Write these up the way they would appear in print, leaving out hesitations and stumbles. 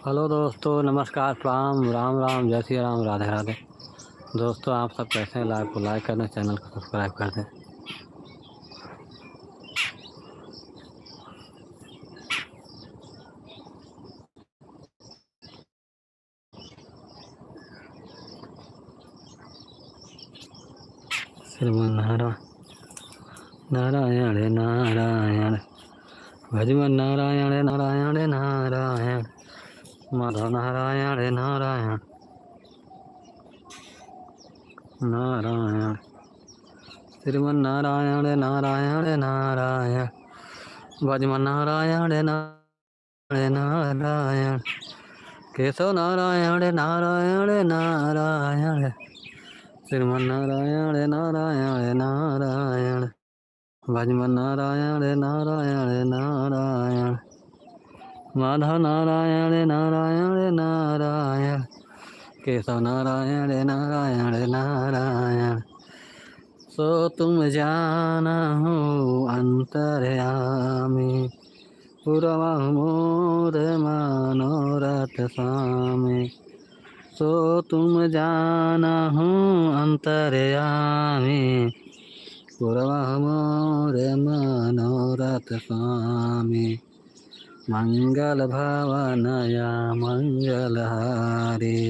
Hello दोस्तों, नमस्कार, प्रणाम, राम राम, जय श्री राम, राधे राधे। दोस्तों, आप सब कैसे हैं? लाइव को लाइक कर दें, चैनल को सब्सक्राइब कर दें। श्रीमन्नारायण नारायण नारायण, भजमन नारायण नारायण नारायण, माधव नारायण नारायण नारायण, श्रीमन्नारायण नारायण नारायण, भजमन नारायण नारायण नारायण, केशव नारायण नारायण नारायण, श्रीमन्नारायण नारायण नारायण, भजमन नारायण नारायण नारायण, माधव नारायण नारायण नारायण, केशव नारायण नारायण नारायण। सो तुम जाना हो अंतर्यामी, पुरवाहु मोर मनोरथ स्वामी। सो तुम जाना हो अंतर्यामी, पुरवाहु मोर मनोरथ स्वामी। मंगल भावनया मंगलहारी,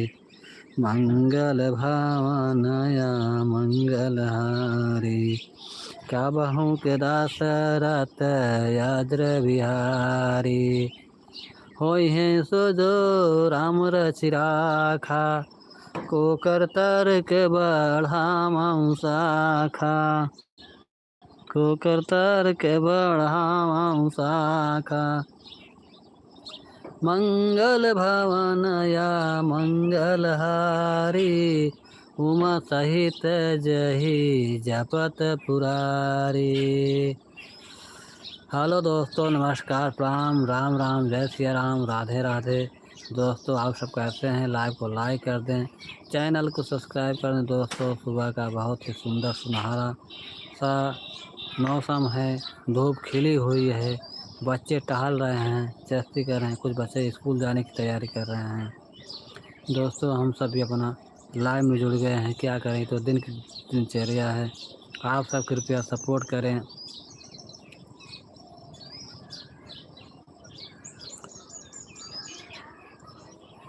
मंगल भावनया मंगलहारी। क्या बहु के दासरथ याद्र बिहारी, होई है सो जो राम रचि राखा, को कर तर्क बढ़ाऊं शाखा, को कर तर्क बढ़ाऊं शाखा। मंगल भवनया मंगलहारी, उमा सहित जही जपत पुरारी। हेलो दोस्तों, नमस्कार, प्रणाम, राम राम, जय श्री राम, राधे राधे। दोस्तों, आप सब कैसे हैं? लाइव को लाइक कर दें, चैनल को सब्सक्राइब कर दें। दोस्तों, सुबह का बहुत ही सुंदर सुनहरा सा मौसम है, धूप खिली हुई है, बच्चे टहल रहे हैं, चस्ती कर रहे हैं, कुछ बच्चे स्कूल जाने की तैयारी कर रहे हैं। दोस्तों, हम सब भी अपना लाइव में जुड़ गए हैं, क्या करें, तो दिन की दिनचर्या है। आप सब कृपया सपोर्ट करें।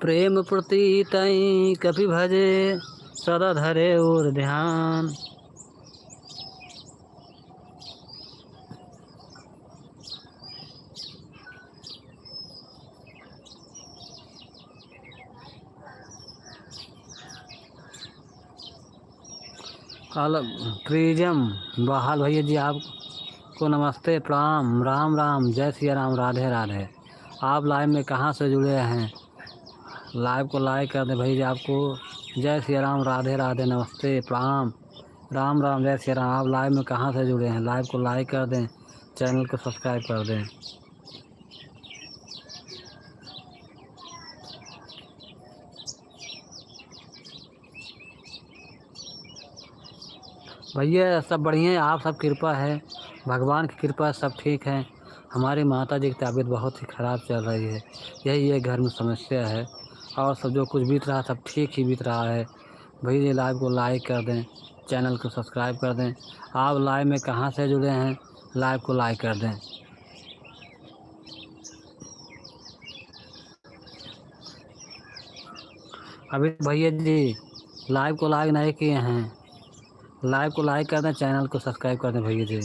प्रेम प्रतीतई कपि भजे, सदा धरे और ध्यान। प्रिजम बहाल भैया जी, आपको नमस्ते, प्रणाम, राम राम, जय श्री राम, राधे राधे। आप लाइव में कहाँ से जुड़े हैं? लाइव को लाइक कर दें भैया। आपको जय श्री राम, राधे राधे, नमस्ते, प्रणाम, राम राम, जय श्री राम। आप लाइव में कहाँ से जुड़े हैं? लाइव को लाइक कर दें, चैनल को सब्सक्राइब कर दें। भैया सब बढ़िया है, आप सब कृपा है, भगवान की कृपा, सब ठीक है। हमारी माता जी की तबीयत बहुत ही ख़राब चल रही है, यही एक घर में समस्या है, और सब जो कुछ बीत रहा सब ठीक ही बीत रहा है। भैया लाइव को लाइक कर दें, चैनल को सब्सक्राइब कर दें। आप लाइव में कहाँ से जुड़े हैं? लाइव को लाइक कर दें। अभी भैया जी लाइव को लाइक नहीं किए हैं, लाइव को लाइक कर दें, चैनल को सब्सक्राइब कर दें भैया जी।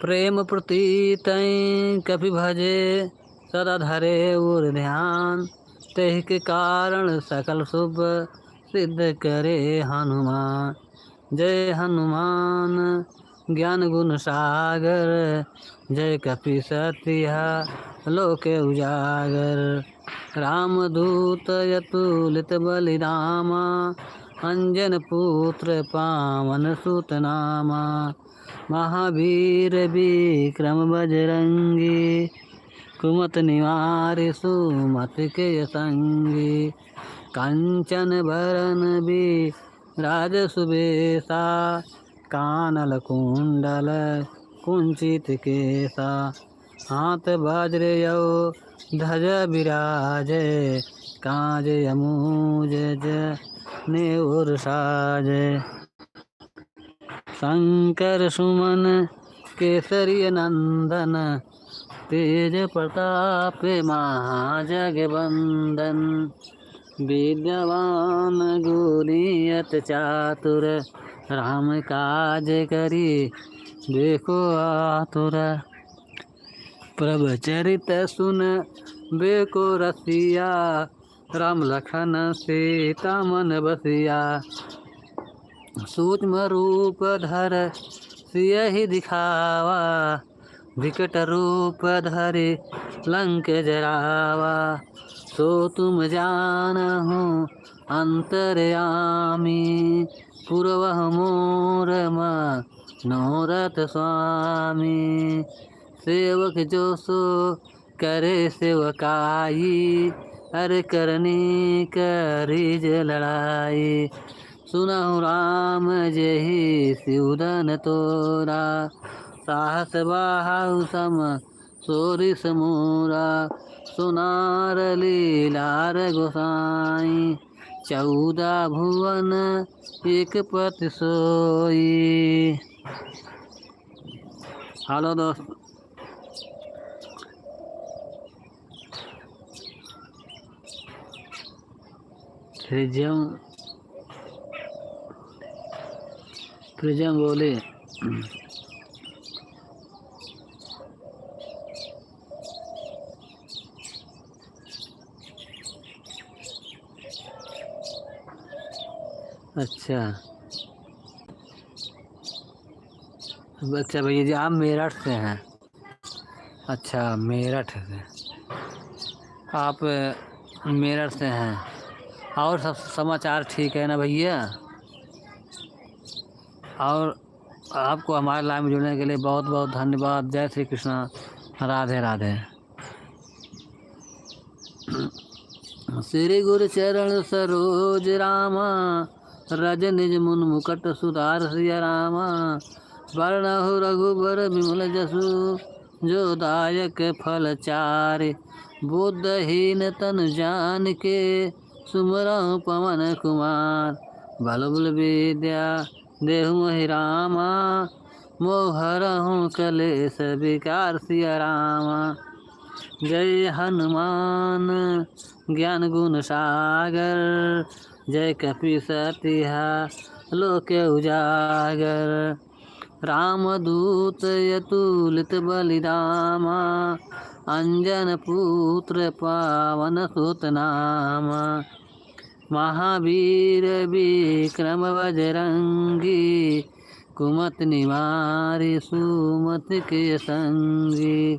प्रेम प्रतीतई कपि भजे, सदा धरे और ध्यान। तेहि के कारण सकल शुभ सिद्ध करे हनुमान। जय हनुमान ज्ञान गुण सागर, जय कपि सतिहा लोके उजागर। रामदूत अतुलित बलिधामा, अंजन पुत्र पावन सुत नामा। महावीर विक्रम बजरंगी, कुमत निवार सुमत के संगी। कंचन बरन विराज सुबेसा, कानल कुंडल कुंचित केसा, हाथ वज्र यौ ध्वज विराजे, काज यमूज नेउर साजे। शंकर सुमन केसरी नंदन, तेज प्रताप महाजगवंदन। विद्यावान गुणियत चातुर, राम काज करी देखो आतुर। प्रभु चरित सुन बेको रसिया, राम लखन सीता मन बसिया। सूक्ष्म रूप धर सियहि दिखावा, विकट रूप धरि लंक जरावा। सो तुम जानहु अंतर्यामी, पूर्वह मोर मनोरथ स्वामी। सेवक जो सो करे सेवकाई, अरे करनी करिज लड़ाई। सुनहु राम जेहि सिउदन तोरा, साहस बाहु सम सोरिस मोरा। सुनार लीलार गोसाई, 14 भुवन एक पति सोई। हेलो दोस्त, प्रिजम बोले अच्छा अच्छा भैया जी, आप मेरठ से हैं? अच्छा, मेरठ से आप मेरठ से हैं। और सब समाचार ठीक है ना भैया? और आपको हमारे लाइव में जुड़ने के लिए बहुत बहुत धन्यवाद। जय श्री कृष्णा, राधे राधे। श्री गुरु चरण सरोज रामा, रज निज मुन मुकुट सुधार सिया रामा। वर्णहु रघुबर विमल जसु, जो दायक फल चारि। बुद्धहीन तन जान के, सुमरहु पवन कुमार। बल बुल विद्या देहु मोहि रामा, मोहरहु कलेश विकार सिया रामा। जय हनुमान ज्ञान गुण सागर, जय कपीसतिहा लोक उजागर। रामदूत अतुलित बलिधामा, अंजन पुत्र पावन सुत नामा। महावीर विक्रम बजरंगी, कुमति निवारि सुमति के संगी।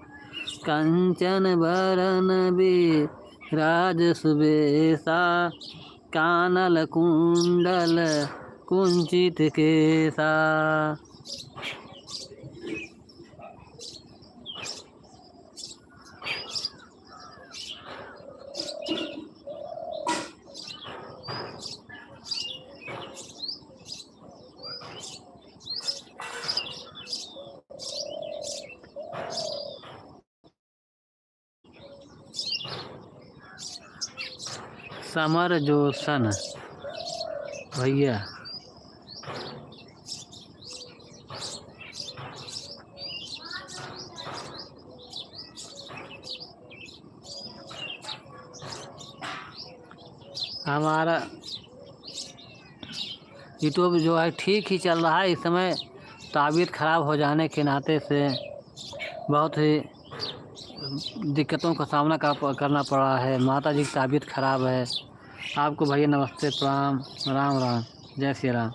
कंचन बरन विराज सुबेसा, कानल कुंडल कुंचित केसा। समर जोशन भैया, हमारा यूट्यूब जो है ठीक ही चल रहा है। इस समय तबीयत खराब हो जाने के नाते से बहुत ही दिक्कतों का सामना करना पड़ा है। माता जी की तबीयत खराब है। आपको भैया नमस्ते, प्रणाम, राम राम, जय श्री राम।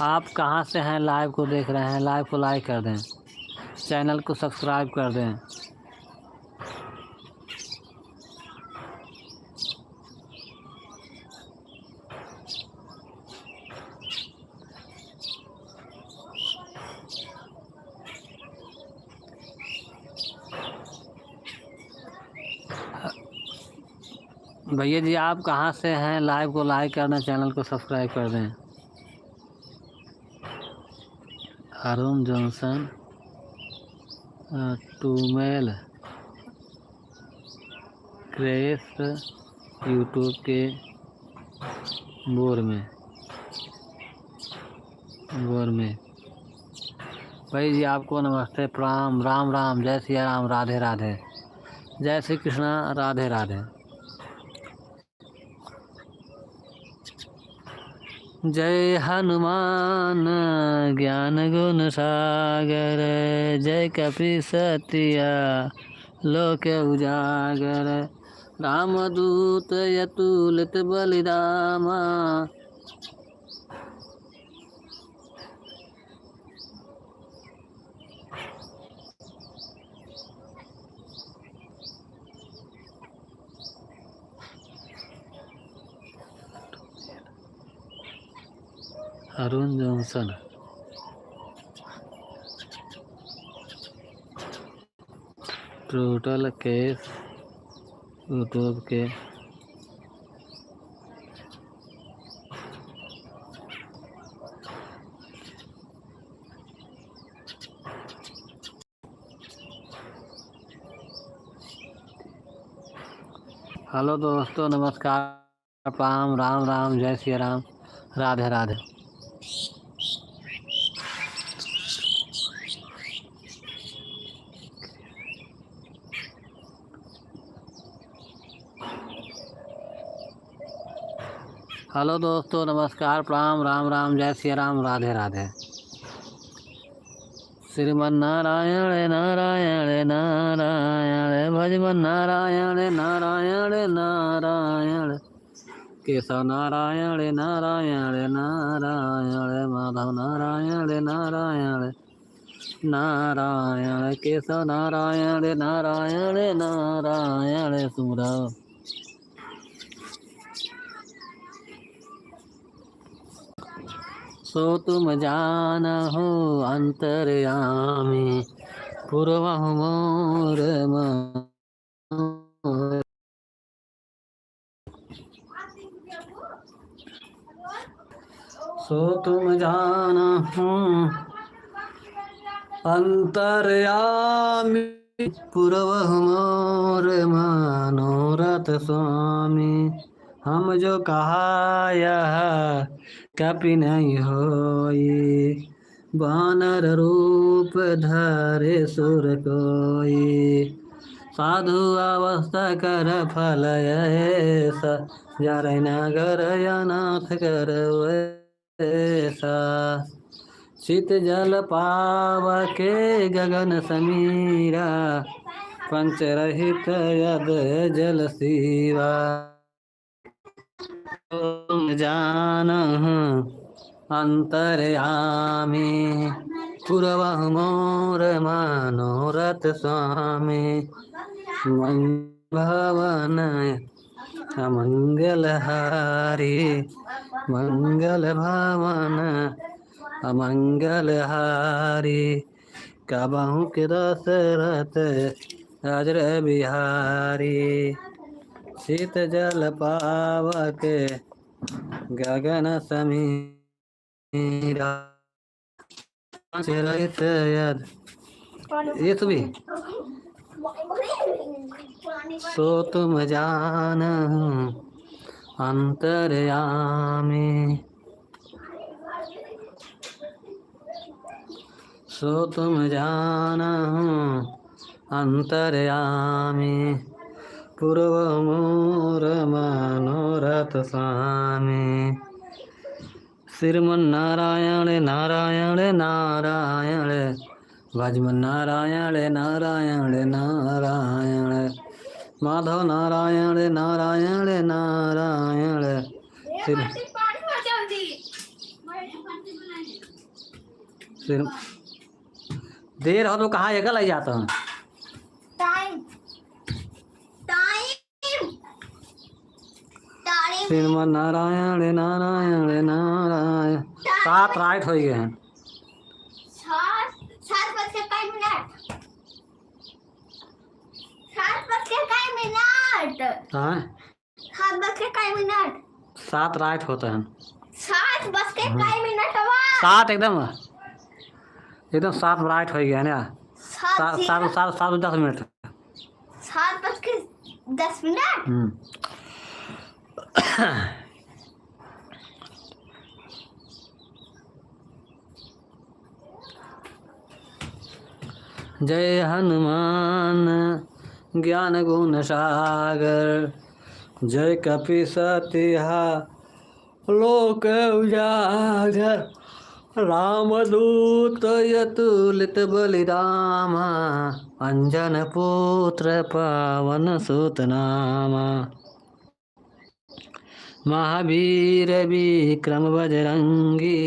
आप कहाँ से हैं? लाइव को देख रहे हैं? लाइव को लाइक कर दें, चैनल को सब्सक्राइब कर दें। भैया जी आप कहाँ से हैं? लाइव को लाइक कर दें, चैनल को सब्सक्राइब कर दें। अरुण जॉनसन टूमेल क्रेस यूट्यूब के बोर में भाई जी आपको नमस्ते, प्रणाम, राम राम, जय सिया राम, राधे राधे, जय श्री कृष्णा, राधे राधे। जय हनुमान ज्ञान गुण सागर, जय कपीसतिया लोक उजागर, रामदूत अतुलित बलिधामा, Arun Johnson total case YouTube के हेलो दोस्तों, नमस्कार, प्रणाम, राम राम, जय सिया राम, राधे राधे। हेलो दोस्तों, नमस्कार, प्रणाम, राम राम, जय सिया राम, राधे राधे। श्रीमन नारायण नारायण नारायण, भजमन नारायण नारायण नारायण, केशव नारायण नारायण नारायण, माधव नारायण नारायण नारायण, केशव नारायण नारायण नारायण, सुमरौ। सो तुम जानहु अंतर्यामी, पूर्वहु मोर मन, सो तुम जानहु अंतर्यामी, पूर्वहु मोर मनोरथ स्वामी। हम जो कहा यह कपि नहीं होई, वानर रूप धरे सुर कोई, साधु अवस्था कर फल ऐसा, जरै नगर अनाथ कर वैसा, शीत जल पावके गगन समीरा, पंच रहित यद जल सीवा। तुम जानहु अंतर्यामी, पूर्वहु मोर मनोरथ स्वामी। भवन अमंगल हारी, मंगल भवन अमंगल हारी, कबहु के दशरथ अजर बिहारी, शीत जल पावक गगन समीरा, रहित यद ये तो भी सो तुम जानहु अंतर्यामी, सो तुम जानहु अंतर्यामी, पूर्व मोर मनोरथ स्वामी। श्रीमन नारायण नारायण नारायण, भजमन नारायण नारायण नारायण, माधव नारायण नारायण नारायण। देर हो तो कहाँ ये गल जाता है? श्रीमन नारायण नारायण नारायण, 7 राइट हो गए हैं। 7 हाँ 7:02 7 राइट होता है। 7:02 7 एकदम एकदम 7 राइट हो गया ना। 7 7 10 मिनट। 7:10 जय हनुमान ज्ञान गुण सागर, जय कपीस तिहा लोक उजागर, रामदूत अतुलित बलिरामा, अंजन पुत्र पवन सुत नामा, महावीर विक्रम बजरंगी,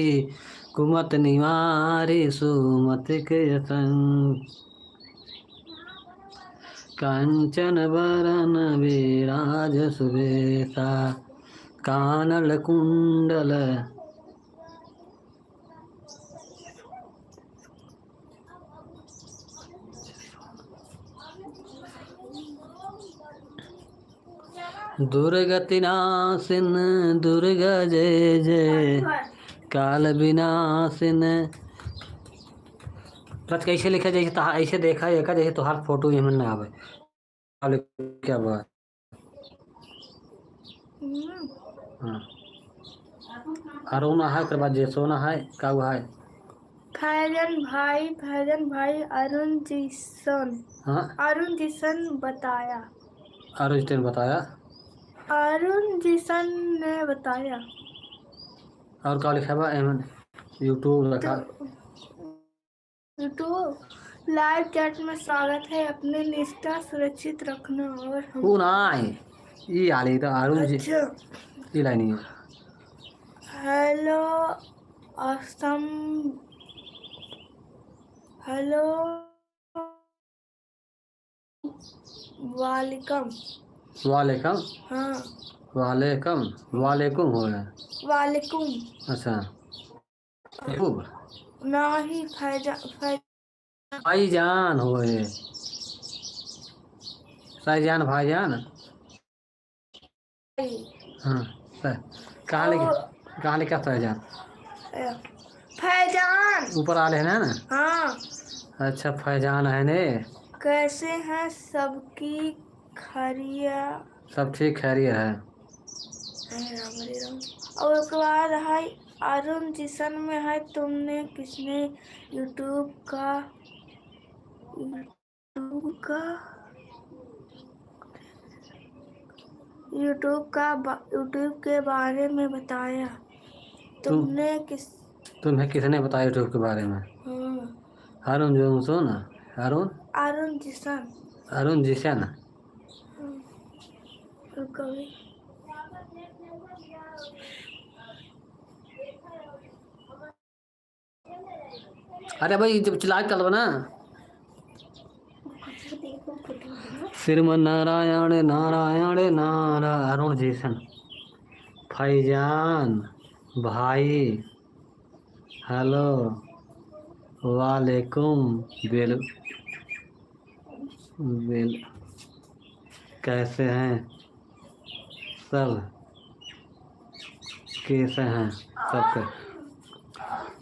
कुमत निवारी सुमति के संग, कंचन वरन विराज सुबेसा, कानल कुंडल दुर्गति नासिन दुर्गा जय जय, काल विनाशिन। रच कैसे लिखा जैसे ऐसे देखा जैसे तोहार फोटो ये मन ना आवे क्या हुआ। हाँ अरुण है ओकर बाद जे सोना है का हुआ है फैजन भाई अरुण जिशन। हाँ अरुण जिशन बताया। अरुण ने बताया। अरुण जिशन ने बताया। और क्या लिखा हुआ एमन यूट्यूब रखा। यूट्यूब लाइव चैट में स्वागत है, अपने निष्ठा सुरक्षित रखना और हम वो ना ये आली तो अरुण जी अच्छा ये लाइन है। हेलो असम हेलो वालेकुम। वालेकुम हाँ वालेकुम वालेकुम हो रहा है। वालेकुम अच्छा खूब ना ही भाईजान हो रहे भाईजान भाईजान। हाँ कहाँ लिखा फैजान। फैजान ऊपर आले है ना। हाँ अच्छा फैजान है ने। कैसे हैं सबकी खरिया। सब ठीक खैरियत है। और उसके बाद है अरुण जिशन में है तुमने किसने यूट्यूब यूट्यूब के बारे में बताया। तुम्हें किसने बताया यूट्यूब के बारे में। हाँ अरुण जो सो ना अरुण अरुण जिशन। जिशन अरे भाई जब चिल्ला कर लो ना। श्रीमन नारायण नारायण नारायण अरुण जिशन फैजान भाई हेलो वालेकुम बेल बेल कैसे हैं सब कैसे हैं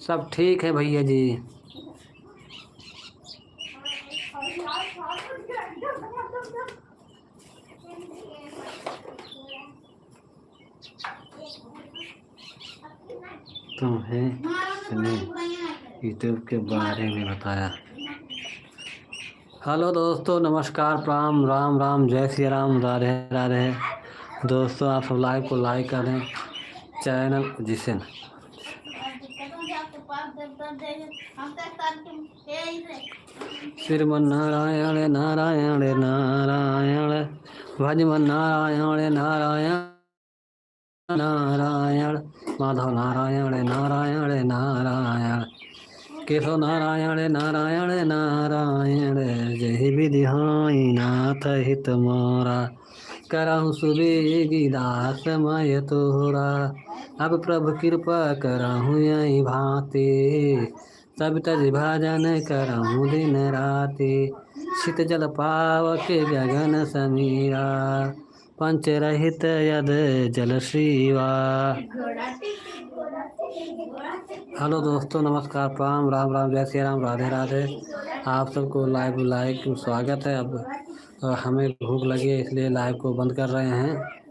सब ठीक है भैया जी। तुम्हें यूट्यूब के बारे में बताया। हेलो दोस्तों नमस्कार प्रणाम राम राम जय श्री राम राधे राधे। दोस्तों आप सब लाइव को लाइक करें चैनल जिसे श्रीमन नारायण नारायण नारायण भजमन नारायण नारायण नारायण माधव नारायण नारायण नारायण केशव नारायण नारायण नारायण जय विधिहाई नाथ हित मोरा करहु सुबेगी दास मय तोरा अब प्रभु कृपा करहु यही भांति सब तज भजन करहु दिन राति शीत जल पावक गगन समीरा पंचरहित यद जल श्रीवा। हेलो दोस्तों, नमस्कार, प्रणाम, राम राम, जय श्री राम, राधे राधे। आप सबको लाइव स्वागत है। अब हमें भूख लगी है इसलिए लाइव को बंद कर रहे हैं।